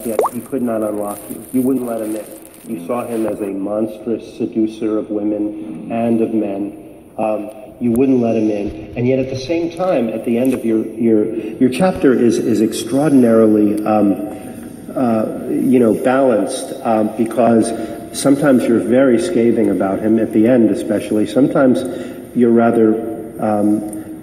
yet he could not unlock you. You wouldn't let him in. You saw him as a monstrous seducer of women and of men. You wouldn't let him in, and yet at the same time, at the end of your chapter is extraordinarily, balanced, because sometimes you're very scathing about him at the end, especially. Sometimes you're rather,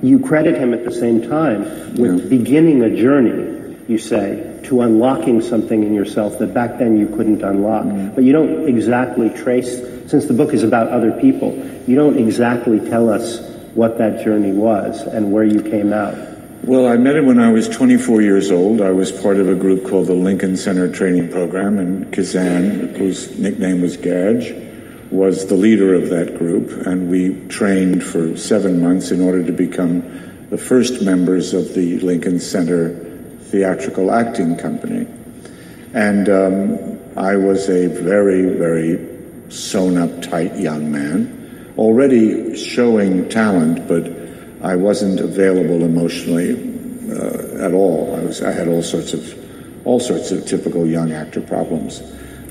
you credit him at the same time with beginning a journey, you say, to unlocking something in yourself that back then you couldn't unlock. But you don't exactly trace, since the book is about other people, you don't exactly tell us what that journey was and where you came out. Well, I met him when I was 24 years old. I was part of a group called the Lincoln Center Training Program, and Kazan, whose nickname was Gadge, was the leader of that group, and we trained for 7 months in order to become the first members of the Lincoln Center Theatrical Acting Company. And I was a very, very sewn-up, tight young man, already showing talent, but I wasn't available emotionally at all. I had all sorts of typical young actor problems.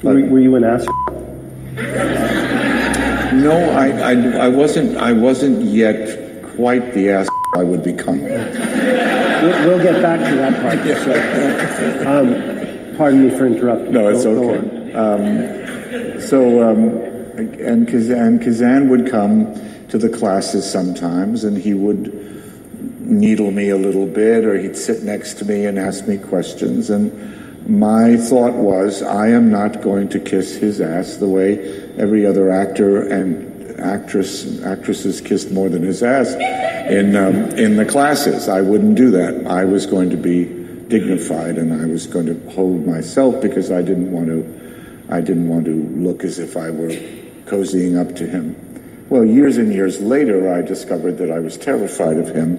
Were you an ass? No, I wasn't yet quite the ass I would become. We'll get back to that part. So, pardon me for interrupting. No, it's okay. And Kazan would come to the classes sometimes, and he would needle me a little bit, or he'd sit next to me and ask me questions. And my thought was, I am not going to kiss his ass the way every other actor and actresses kissed more than his ass in the classes. I wouldn't do that. I was going to be dignified, and I was going to hold myself, because I didn't want to look as if I were cozying up to him. Well, years and years later, I discovered that I was terrified of him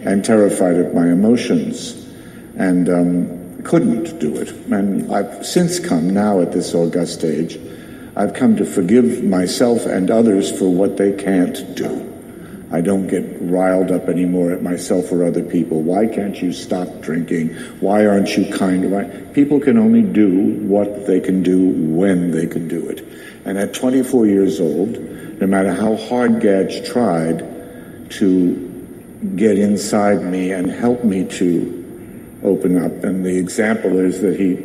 and terrified of my emotions, and couldn't do it. And I've since come, now at this august age, I've come to forgive myself and others for what they can't do. I don't get riled up anymore at myself or other people. Why can't you stop drinking? Why aren't you kind? People can only do what they can do when they can do it. And at 24 years old, no matter how hard Gadge tried to get inside me and help me to open up, and the example is that he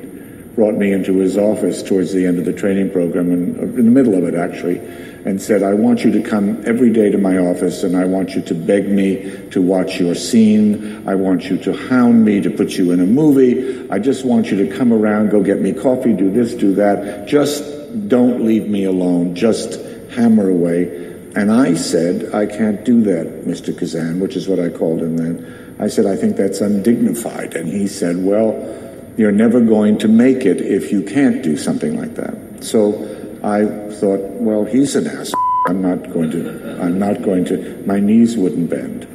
brought me into his office towards the end of the training program, and in the middle of it actually, and said, I want you to come every day to my office, and I want you to beg me to watch your scene. I want you to hound me to put you in a movie. I just want you to come around, go get me coffee, do this, do that. Just don't leave me alone. Just hammer away. And I said, I can't do that, Mr. Kazan, which is what I called him then. I said, I think that's undignified. And he said, well, you're never going to make it if you can't do something like that. So I thought, well, he's an ass. I'm not going to, my knees wouldn't bend.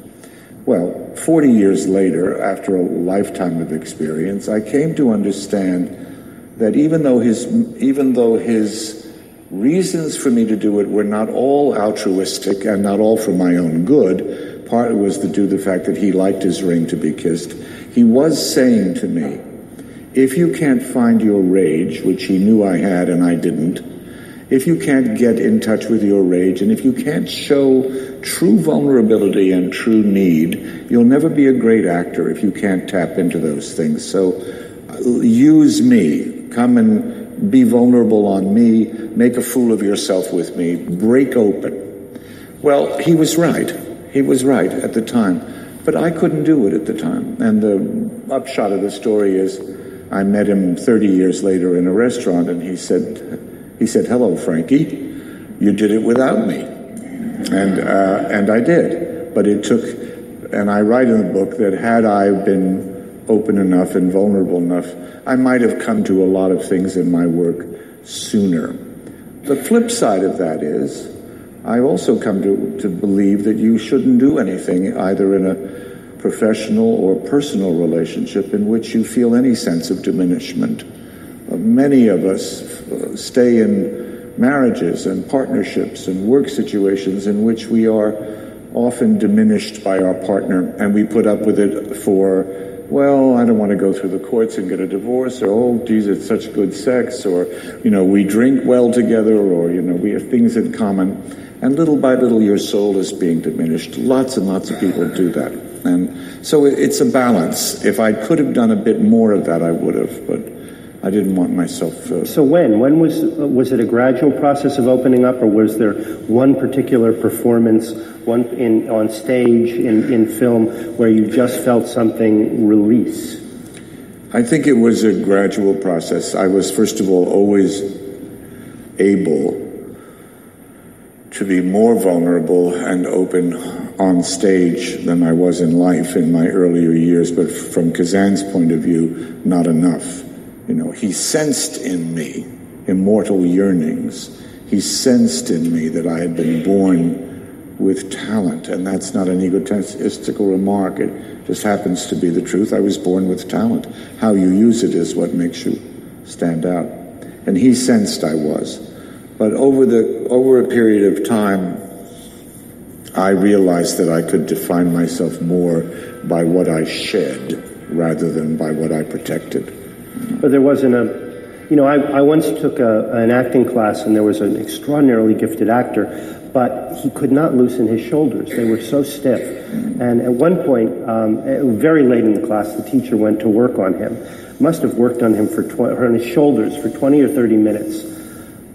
Well, 40 years later, after a lifetime of experience, I came to understand that even though his reasons for me to do it were not all altruistic and not all for my own good, part was due to the fact that he liked his ring to be kissed, he was saying to me, if you can't find your rage, which he knew I had and I didn't, if you can't get in touch with your rage, and if you can't show true vulnerability and true need, you'll never be a great actor if you can't tap into those things. So use me. Come and be vulnerable on me. Make a fool of yourself with me. Break open. Well, he was right. He was right at the time. But I couldn't do it at the time. And the upshot of the story is I met him 30 years later in a restaurant, and he said, hello, Frankie, you did it without me. And I did. But it took, and I write in the book that had I been open enough and vulnerable enough, I might have come to a lot of things in my work sooner. The flip side of that is, I also come to believe that you shouldn't do anything either in a professional or personal relationship in which you feel any sense of diminishment. Many of us stay in marriages and partnerships and work situations in which we are often diminished by our partner, and we put up with it for well, I don't want to go through the courts and get a divorce, or, oh, geez, it's such good sex, or, we drink well together, or, we have things in common. And little by little, your soul is being diminished. Lots and lots of people do that. And so it's a balance. If I could have done a bit more of that, I would have, but I didn't want myself... So when was it a gradual process of opening up, or was there one particular performance, on stage, in film, where you just felt something release? I think it was a gradual process. I was, first of all, always able to be more vulnerable and open on stage than I was in life in my earlier years, but from Kazan's point of view, not enough. He sensed in me immortal yearnings. He sensed in me that I had been born with talent, and that's not an egotistical remark. It just happens to be the truth. I was born with talent. How you use it is what makes you stand out. And he sensed I was. But over a period of time, I realized that I could define myself more by what I shed rather than by what I protected. But there wasn't I once took an acting class, and there was an extraordinarily gifted actor, but he could not loosen his shoulders. They were so stiff. And at one point, very late in the class, the teacher went to work on him. Must have worked on him on his shoulders for 20 or 30 minutes.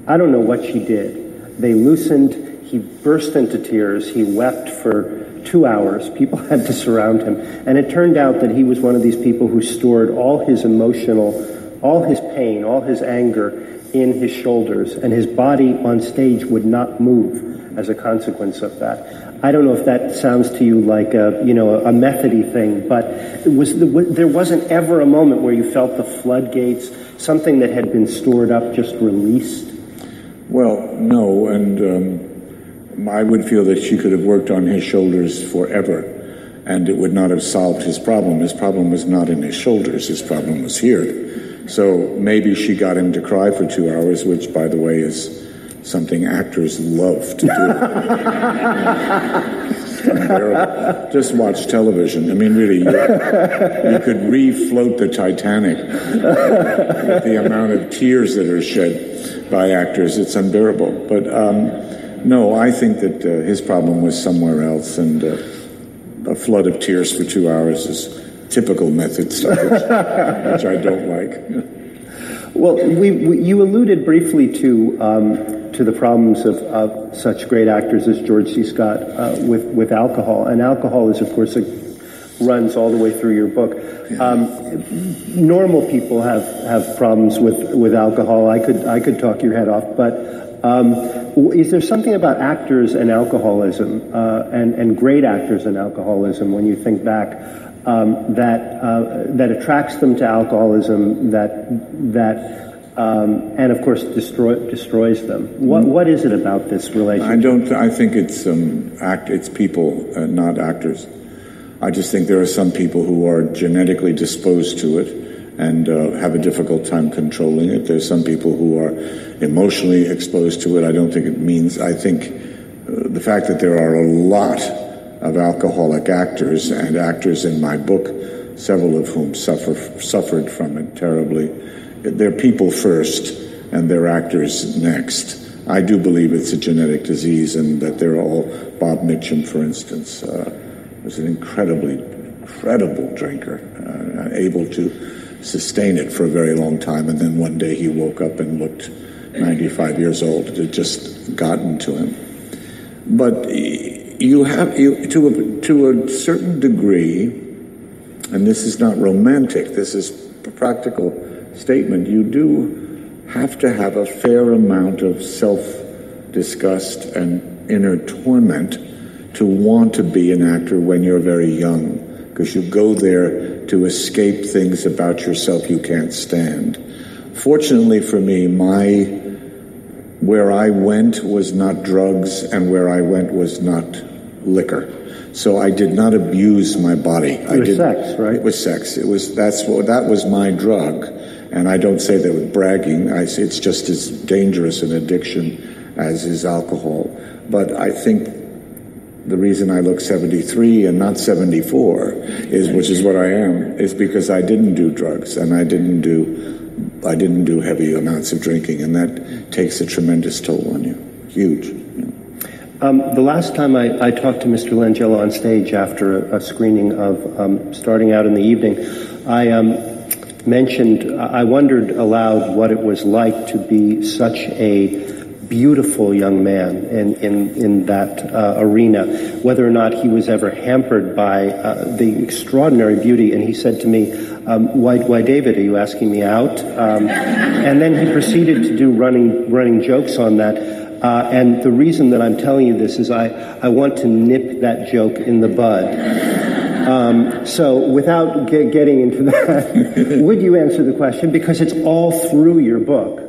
I don't know what she did. They loosened. He burst into tears. He wept for 2 hours. People had to surround him. And it turned out that he was one of these people who stored all his pain, all his anger in his shoulders, and his body on stage would not move as a consequence of that. I don't know if that sounds to you like a methody thing, but there wasn't ever a moment where you felt the floodgates, something that had been stored up, just released? Well, no, and I would feel that she could have worked on his shoulders forever, and it would not have solved his problem. His problem was not in his shoulders. His problem was here. So maybe she got him to cry for 2 hours, which, by the way, is something actors love to do. Just watch television. I mean, really, you could refloat the Titanic with the amount of tears that are shed by actors. It's unbearable. But no, I think that his problem was somewhere else, and a flood of tears for 2 hours is typical method stuff, which I don't like. Well, you alluded briefly to the problems of such great actors as George C. Scott with alcohol, and alcohol is, of course, runs all the way through your book. Normal people have problems with alcohol. I could talk your head off, but is there something about actors and alcoholism and great actors and alcoholism, when you think back, that attracts them to alcoholism, and of course destroys them? What is it about this relationship? I think it's people, not actors. I just think there are some people who are genetically disposed to it and have a difficult time controlling it. There's some people who are emotionally exposed to it. I think the fact that there are a lot of alcoholic actors, and actors in my book, several of whom suffered from it terribly, they're people first and they're actors next. I do believe it's a genetic disease, and that they're all... Bob Mitchum, for instance, was an incredible drinker, able to sustain it for a very long time, and then one day he woke up and looked 95 years old. It had just gotten to him. But you to a certain degree, and this is not romantic, this is a practical statement, you do have to have a fair amount of self-disgust and inner torment to want to be an actor when you're very young, because you go there to escape things about yourself you can't stand. Fortunately for me, where I went was not drugs, and where I went was not liquor. So I did not abuse my body. It was sex, right? It was sex. That was my drug. And I don't say that with bragging. It's just as dangerous an addiction as is alcohol. But I think the reason I look 73 and not 74 which is what I am, is because I didn't do drugs and I didn't do heavy amounts of drinking, and that takes a tremendous toll on you. Huge. The last time I talked to Mr. Langella on stage after a screening of Starting Out in the Evening, I wondered aloud what it was like to be such a beautiful young man in that arena, whether or not he was ever hampered by the extraordinary beauty. And he said to me, why, David, are you asking me out? And then he proceeded to do running jokes on that. And the reason that I'm telling you this is I want to nip that joke in the bud. So without getting into that, would you answer the question? Because it's all through your book.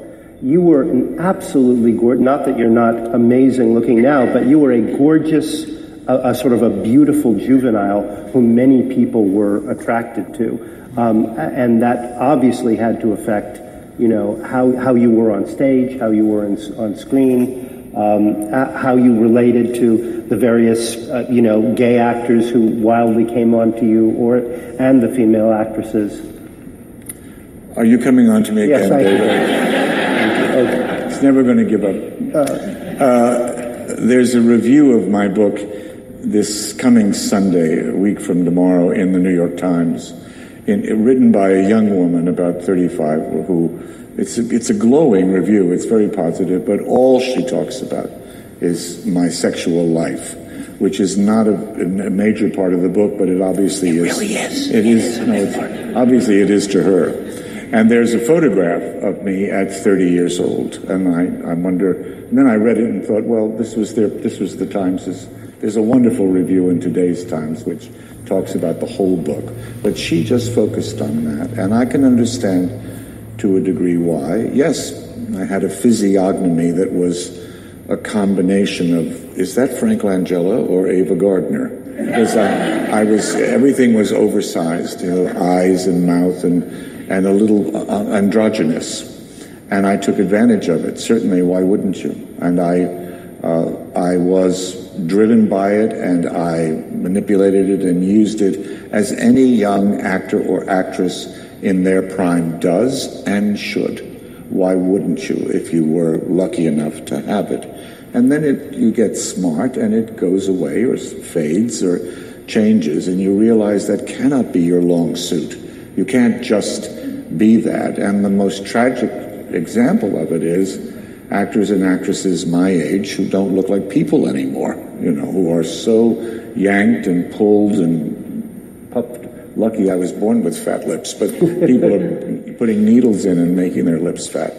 You were an absolutely gorgeous, not that you're not amazing looking now, but you were a gorgeous, a sort of a beautiful juvenile whom many people were attracted to. And that obviously had to affect, how you were on stage, how you were on screen, how you related to the various, gay actors who wildly came on to you, and the female actresses. Are you coming on to me again, yes, David? Okay. It's never going to give up. There's a review of my book this coming Sunday, a week from tomorrow, in the New York Times, written by a young woman about 35 who, it's a glowing review. It's very positive, but all she talks about is my sexual life, which is not a major part of the book, but it obviously is. It really is. It is. No, obviously it is to her. And there's a photograph of me at 30 years old, and I wonder. And then I read it and thought, well, this was the Times. There's a wonderful review in today's Times which talks about the whole book, but she just focused on that, and I can understand to a degree why. Yes, I had a physiognomy that was a combination of, is that Frank Langella or Ava Gardner? Because everything was oversized, eyes and mouth and a little androgynous, and I took advantage of it. Certainly, why wouldn't you? And I was driven by it, and I manipulated it and used it as any young actor or actress in their prime does and should. Why wouldn't you if you were lucky enough to have it? And then you get smart and it goes away or fades or changes, and you realize that cannot be your long suit. You can't just be that. And the most tragic example of it is actors and actresses my age who don't look like people anymore, who are so yanked and pulled and puffed. Lucky I was born with fat lips, but people are putting needles in and making their lips fat.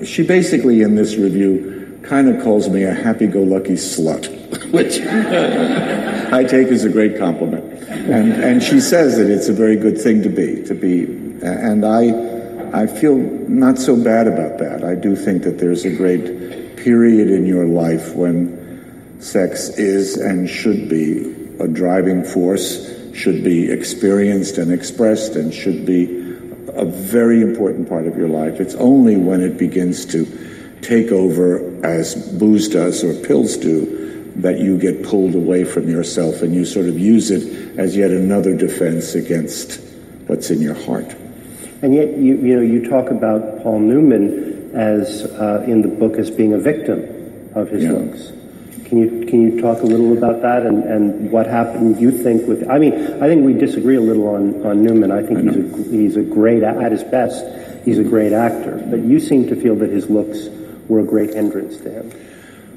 She basically, in this review, kind of calls me a happy-go-lucky slut, which I take as a great compliment. And she says that it's a very good thing to be, and I feel not so bad about that. I do think that there's a great period in your life when sex is and should be a driving force, should be experienced and expressed, and should be a very important part of your life. It's only when it begins to take over, as booze does or pills do, that you get pulled away from yourself and you sort of use it as yet another defense against what's in your heart. And yet, you talk about Paul Newman as in the book as being a victim of his looks. Can you talk a little about that and what happened? You think with? I think we disagree a little on Newman. I think he's a great, at his best, he's a great actor. But you seem to feel that his looks were a great hindrance to him.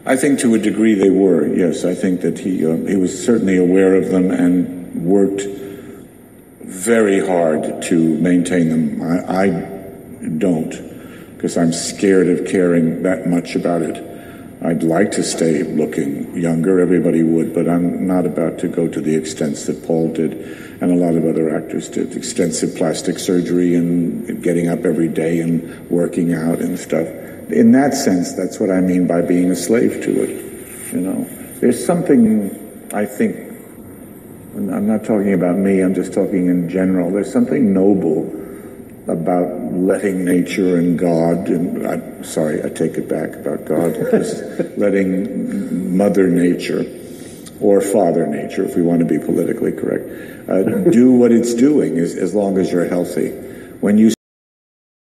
I think to a degree they were. Yes, I think that he was certainly aware of them and worked very hard to maintain them. I don't, because I'm scared of caring that much about it. I'd like to stay looking younger, everybody would, but I'm not about to go to the extents that Paul did and a lot of other actors did, extensive plastic surgery and getting up every day and working out and stuff. In that sense, that's what I mean by being a slave to it. There's something, I think, I'm not talking about me, I'm just talking in general, there's something noble about letting nature and God, and sorry, I take it back about God, just letting Mother Nature, or Father Nature, if we want to be politically correct, do what it's doing as long as you're healthy. When you